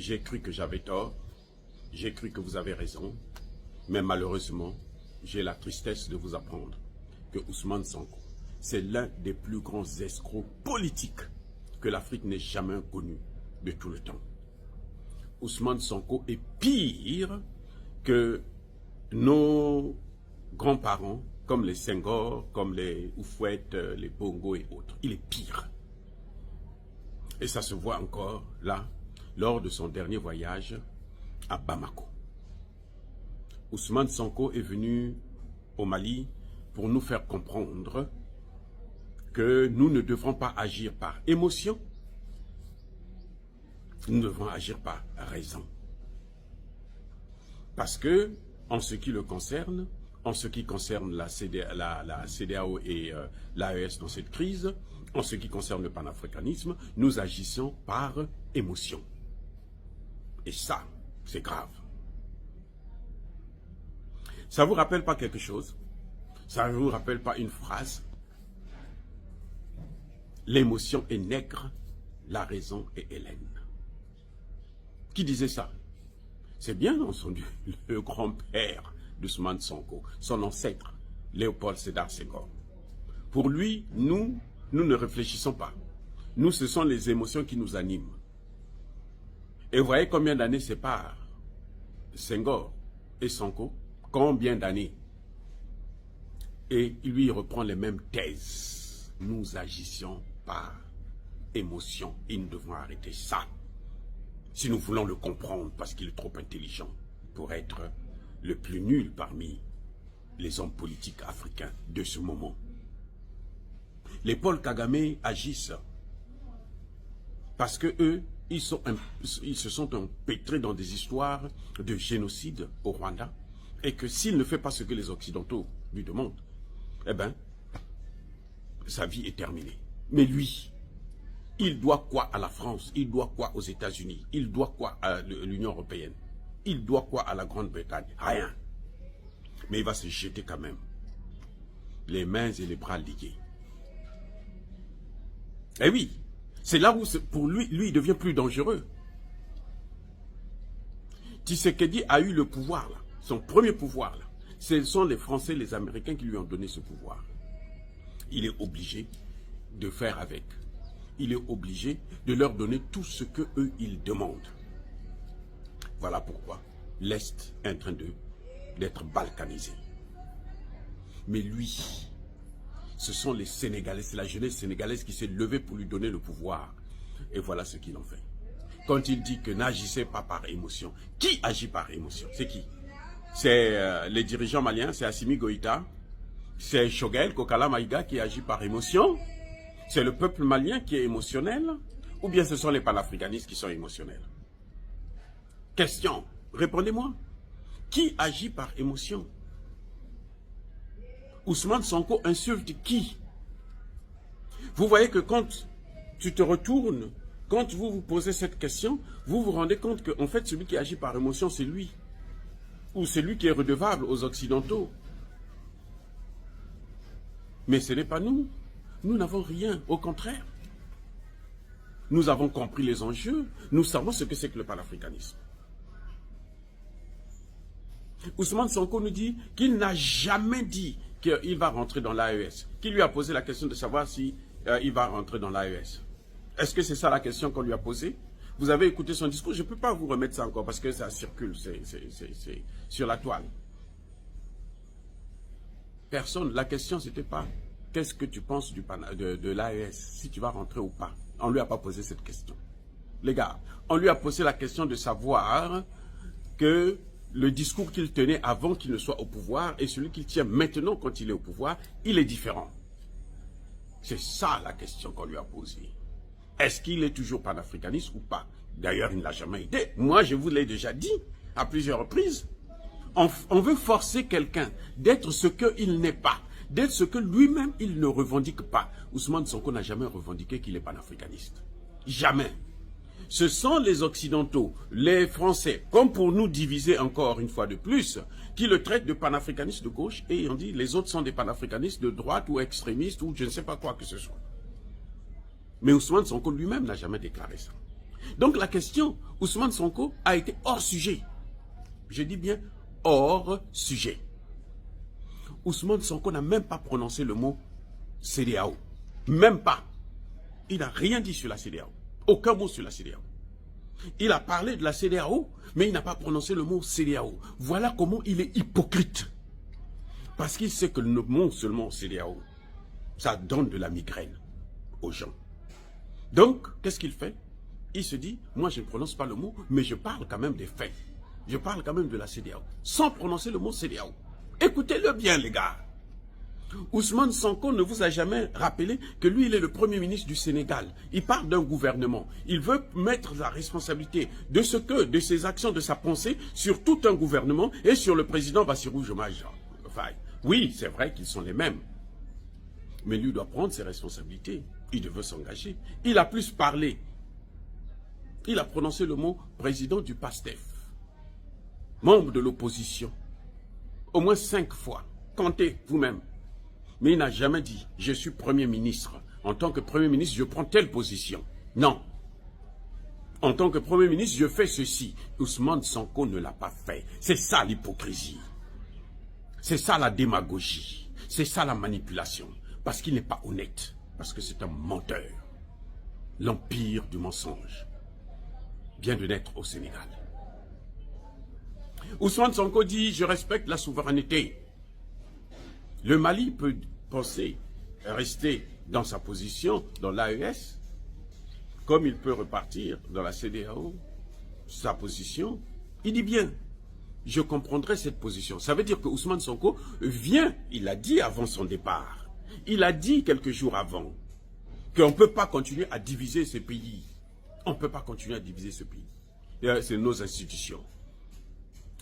J'ai cru que j'avais tort, j'ai cru que vous avez raison, mais malheureusement, j'ai la tristesse de vous apprendre que Ousmane Sonko, c'est l'un des plus grands escrocs politiques que l'Afrique n'ait jamais connu de tout le temps. Ousmane Sonko est pire que nos grands-parents, comme les Senghor, comme les Houphouët, les Bongo et autres. Il est pire. Et ça se voit encore là, lors de son dernier voyage à Bamako. Ousmane Sonko est venu au Mali pour nous faire comprendre que nous ne devrons pas agir par émotion, nous devons agir par raison. Parce que, en ce qui le concerne, en ce qui concerne la CEDEAO et l'AES dans cette crise, en ce qui concerne le panafricanisme, nous agissons par émotion. Et ça, c'est grave. Ça ne vous rappelle pas quelque chose? Ça ne vous rappelle pas une phrase? L'émotion est nègre, la raison est hellène. Qui disait ça? C'est bien entendu le grand-père d'Ousmane Sonko, son ancêtre, Léopold Sédar Senghor. Pour lui, nous ne réfléchissons pas. Nous, ce sont les émotions qui nous animent. Et vous voyez combien d'années séparent Senghor et Sonko? Combien d'années? Et lui, il reprend les mêmes thèses. Nous agissions par émotion et nous devons arrêter ça. Si nous voulons le comprendre, parce qu'il est trop intelligent pour être le plus nul parmi les hommes politiques africains de ce moment. Les Paul Kagame agissent parce que eux, ils se sont empêtrés dans des histoires de génocide au Rwanda et que s'il ne fait pas ce que les Occidentaux lui demandent, eh bien, sa vie est terminée. Mais lui, il doit quoi à la France? Il doit quoi aux États-Unis? Il doit quoi à l'Union européenne? Il doit quoi à la Grande-Bretagne? Rien. Mais il va se jeter quand même, les mains et les bras liés. Eh oui, c'est là où pour lui, il devient plus dangereux. Tshisekedi a eu le pouvoir là, son premier pouvoir là. Ce sont les Français, les Américains qui lui ont donné ce pouvoir. Il est obligé de faire avec. Il est obligé de leur donner tout ce que eux ils demandent. Voilà pourquoi l'Est est en train d'être balkanisé. Mais lui, ce sont les Sénégalais, c'est la jeunesse sénégalaise qui s'est levée pour lui donner le pouvoir. Et voilà ce qu'il en fait. Quand il dit que n'agissez pas par émotion, qui agit par émotion? C'est qui? C'est les dirigeants maliens, c'est Assimi Goïta, c'est Choguel Kokala Maïga qui agit par émotion. C'est le peuple malien qui est émotionnel, ou bien ce sont les panafricanistes qui sont émotionnels? Question, répondez-moi. Qui agit par émotion? Ousmane Sonko insulte qui? Vous voyez que quand tu te retournes, quand vous vous posez cette question, vous vous rendez compte que en fait celui qui agit par émotion c'est lui. Ou c'est lui qui est redevable aux Occidentaux. Mais ce n'est pas nous. Nous n'avons rien, au contraire. Nous avons compris les enjeux, nous savons ce que c'est que le panafricanisme. Ousmane Sonko nous dit qu'il n'a jamais dit qu'il va rentrer dans l'AES. Qui lui a posé la question de savoir si il va rentrer dans l'AES? Est-ce que c'est ça la question qu'on lui a posée? Vous avez écouté son discours, je ne peux pas vous remettre ça encore parce que ça circule, c'est sur la toile. Personne, la question c'était pas qu'est-ce que tu penses de l'AES, si tu vas rentrer ou pas. On ne lui a pas posé cette question. Les gars, on lui a posé la question de savoir que le discours qu'il tenait avant qu'il ne soit au pouvoir et celui qu'il tient maintenant quand il est au pouvoir, il est différent. C'est ça la question qu'on lui a posée. Est-ce qu'il est toujours panafricaniste ou pas? D'ailleurs, il ne l'a jamais été. Moi, je vous l'ai déjà dit à plusieurs reprises. On veut forcer quelqu'un d'être ce qu'il n'est pas, d'être ce que lui-même il ne revendique pas. Ousmane Sonko n'a jamais revendiqué qu'il est panafricaniste. Jamais. Ce sont les Occidentaux, les Français, comme pour nous diviser encore une fois de plus, qui le traitent de panafricaniste de gauche et on dit les autres sont des panafricanistes de droite ou extrémistes ou je ne sais pas quoi que ce soit. Mais Ousmane Sonko lui-même n'a jamais déclaré ça. Donc la question, Ousmane Sonko a été hors sujet. Je dis bien hors sujet. Ousmane Sonko n'a même pas prononcé le mot CEDEAO. Même pas. Il n'a rien dit sur la CEDEAO. Aucun mot sur la CEDEAO. Il a parlé de la CEDEAO, mais il n'a pas prononcé le mot CEDEAO. Voilà comment il est hypocrite. Parce qu'il sait que le mot seulement CEDEAO, ça donne de la migraine aux gens. Donc, qu'est-ce qu'il fait? Il se dit, moi je ne prononce pas le mot, mais je parle quand même des faits. Je parle quand même de la CEDEAO, sans prononcer le mot CEDEAO. Écoutez-le bien, les gars. Ousmane Sonko ne vous a jamais rappelé que lui, il est le Premier ministre du Sénégal. Il parle d'un gouvernement. Il veut mettre la responsabilité de ses actions, de sa pensée, sur tout un gouvernement et sur le président Bassirou Diomaye Faye. Oui, c'est vrai qu'ils sont les mêmes. Mais lui doit prendre ses responsabilités. Il veut s'engager. Il a plus parlé. Il a prononcé le mot président du PASTEF. Membre de l'opposition. Au moins 5 fois. Comptez vous-même. Mais il n'a jamais dit, je suis Premier ministre. En tant que Premier ministre, je prends telle position. Non. En tant que Premier ministre, je fais ceci. Ousmane Sonko ne l'a pas fait. C'est ça l'hypocrisie. C'est ça la démagogie. C'est ça la manipulation. Parce qu'il n'est pas honnête. Parce que c'est un menteur. L'empire du mensonge vient de naître au Sénégal. Ousmane Sonko dit, je respecte la souveraineté. Le Mali peut penser rester dans sa position dans l'AES, comme il peut repartir dans la CEDEAO, sa position. Il dit bien, je comprendrai cette position. Ça veut dire que Ousmane Sonko vient, il l'a dit avant son départ, il a dit quelques jours avant, qu'on ne peut pas continuer à diviser ce pays. On ne peut pas continuer à diviser ce pays. C'est nos institutions.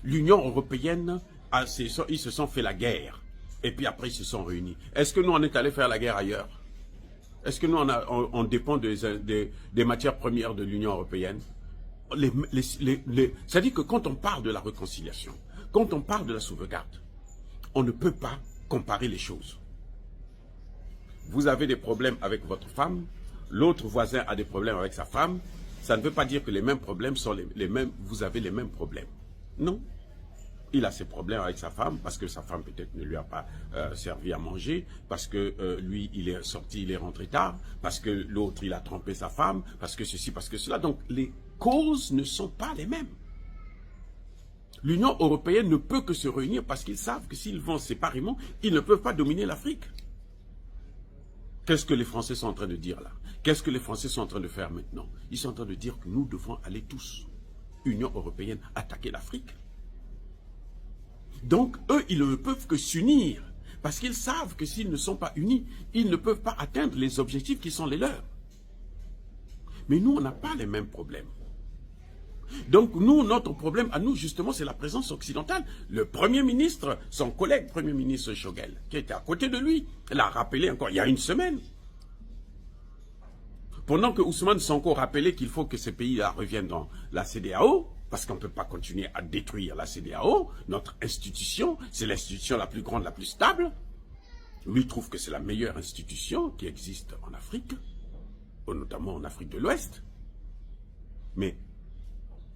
L'Union européenne, ils se sont fait la guerre. Et puis après, ils se sont réunis. Est-ce que nous, on est allé faire la guerre ailleurs? Est-ce que nous, on dépend des matières premières de l'Union européenne? C'est-à-dire que quand on parle de la réconciliation, quand on parle de la sauvegarde, on ne peut pas comparer les choses. Vous avez des problèmes avec votre femme, l'autre voisin a des problèmes avec sa femme, ça ne veut pas dire que les mêmes problèmes sont les mêmes, vous avez les mêmes problèmes. Non. Il a ses problèmes avec sa femme, parce que sa femme peut-être ne lui a pas servi à manger, parce que lui, il est sorti, il est rentré tard, parce que l'autre, il a trompé sa femme, parce que ceci, parce que cela. Donc, les causes ne sont pas les mêmes. L'Union européenne ne peut que se réunir parce qu'ils savent que s'ils vont séparément, ils ne peuvent pas dominer l'Afrique. Qu'est-ce que les Français sont en train de dire là? Qu'est-ce que les Français sont en train de faire maintenant? Ils sont en train de dire que nous devons aller tous, Union européenne, attaquer l'Afrique. Donc, eux, ils ne peuvent que s'unir, parce qu'ils savent que s'ils ne sont pas unis, ils ne peuvent pas atteindre les objectifs qui sont les leurs. Mais nous, on n'a pas les mêmes problèmes. Donc, nous, notre problème à nous, justement, c'est la présence occidentale. Le Premier ministre, son collègue Premier ministre Choguel, qui était à côté de lui, l'a rappelé encore il y a une semaine. Pendant que Ousmane Sonko rappelait qu'il faut que ces pays-là reviennent dans la CEDEAO, parce qu'on ne peut pas continuer à détruire la CEDEAO, notre institution, c'est l'institution la plus grande, la plus stable. Lui trouve que c'est la meilleure institution qui existe en Afrique, notamment en Afrique de l'Ouest. Mais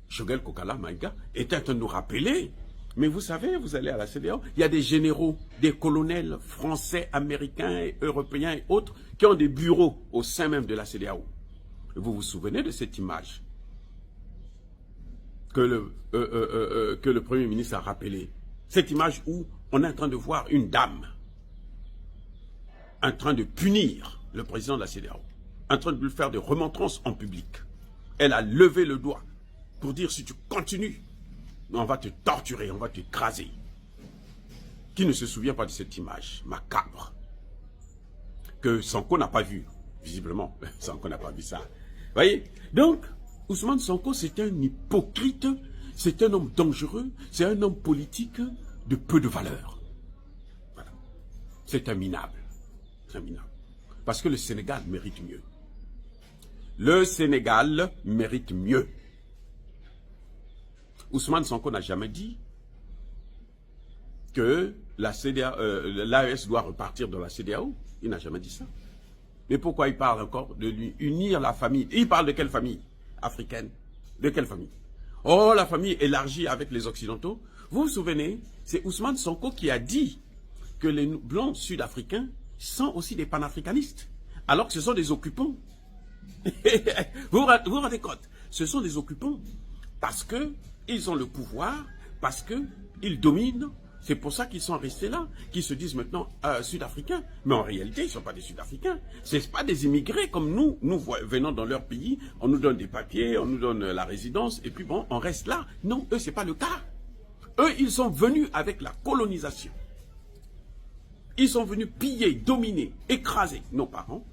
Choguel Kokala Maïga est en train de nous rappeler, mais vous savez, vous allez à la CEDEAO, il y a des généraux, des colonels français, américains, et européens et autres qui ont des bureaux au sein même de la CEDEAO. Vous vous souvenez de cette image que le Premier ministre a rappelé. Cette image où on est en train de voir une dame en train de punir le président de la CEDEAO, en train de lui faire des remontrances en public. Elle a levé le doigt pour dire si tu continues, on va te torturer, on va t'écraser. Qui ne se souvient pas de cette image macabre que Sonko n'a pas vue, visiblement. Sonko n'a pas vu ça. Vous voyez? Donc, Ousmane Sonko, c'est un hypocrite, c'est un homme dangereux, c'est un homme politique de peu de valeur. Voilà. C'est un minable. C'est un minable. Parce que le Sénégal mérite mieux. Le Sénégal mérite mieux. Ousmane Sonko n'a jamais dit que l'AES doit repartir dans la CEDEAO. Il n'a jamais dit ça. Mais pourquoi il parle encore de lui unir la famille? Et il parle de quelle famille? africaine. De quelle famille? Oh, la famille élargie avec les Occidentaux. Vous vous souvenez, c'est Ousmane Sonko qui a dit que les Blancs sud-africains sont aussi des panafricanistes, alors que ce sont des occupants. Vous vous rendez compte? Ce sont des occupants parce qu'ils ont le pouvoir, parce qu'ils dominent. C'est pour ça qu'ils sont restés là, qu'ils se disent maintenant sud-africains. Mais en réalité, ils ne sont pas des sud-africains. Ce ne sont pas des immigrés comme nous. Nous venons dans leur pays, on nous donne des papiers, on nous donne la résidence, et puis bon, on reste là. Non, eux, ce n'est pas le cas. Eux, ils sont venus avec la colonisation. Ils sont venus piller, dominer, écraser nos parents.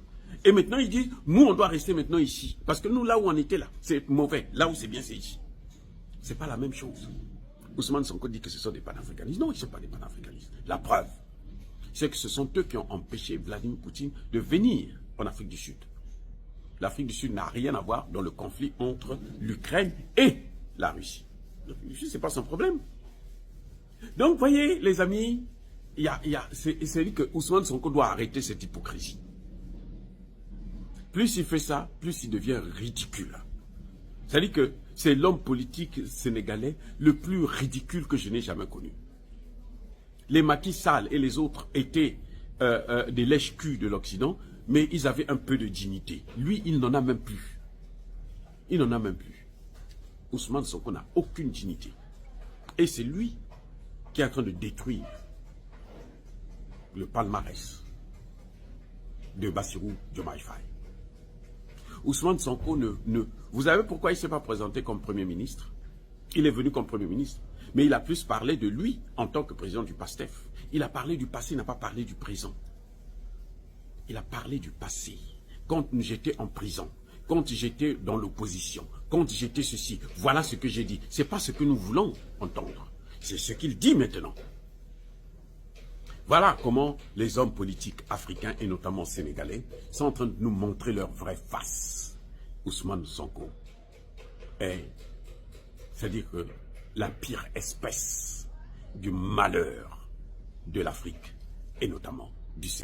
Et maintenant, ils disent, nous, on doit rester maintenant ici. Parce que nous, là où on était là, c'est mauvais. Là où c'est bien, c'est ici. Ce n'est pas la même chose. Ousmane Sonko dit que ce sont des panafricanistes. Non, ils ne sont pas des panafricanistes. La preuve, c'est que ce sont eux qui ont empêché Vladimir Poutine de venir en Afrique du Sud. L'Afrique du Sud n'a rien à voir dans le conflit entre l'Ukraine et la Russie. L'Afrique du Sud, ce n'est pas son problème. Donc, voyez, les amis, c'est dit que Ousmane Sonko doit arrêter cette hypocrisie. Plus il fait ça, plus il devient ridicule. C'est-à-dire que c'est l'homme politique sénégalais le plus ridicule que je n'ai jamais connu. Les Macky Sall et les autres étaient des lèche-culs de l'Occident, mais ils avaient un peu de dignité. Lui, il n'en a même plus. Il n'en a même plus. Ousmane Sonko n'a aucune dignité. Et c'est lui qui est en train de détruire le palmarès de Bassirou Diomaye Faye. Ousmane Sonko vous savez pourquoi il ne s'est pas présenté comme Premier ministre? Il est venu comme Premier ministre, mais il a plus parlé de lui en tant que président du PASTEF. Il a parlé du passé, il n'a pas parlé du présent. Il a parlé du passé. Quand j'étais en prison, quand j'étais dans l'opposition, quand j'étais ceci, voilà ce que j'ai dit. Ce n'est pas ce que nous voulons entendre. C'est ce qu'il dit maintenant. Voilà comment les hommes politiques africains et notamment sénégalais sont en train de nous montrer leur vraie face. Ousmane Sonko est, c'est-à-dire que la pire espèce du malheur de l'Afrique et notamment du Sénégal.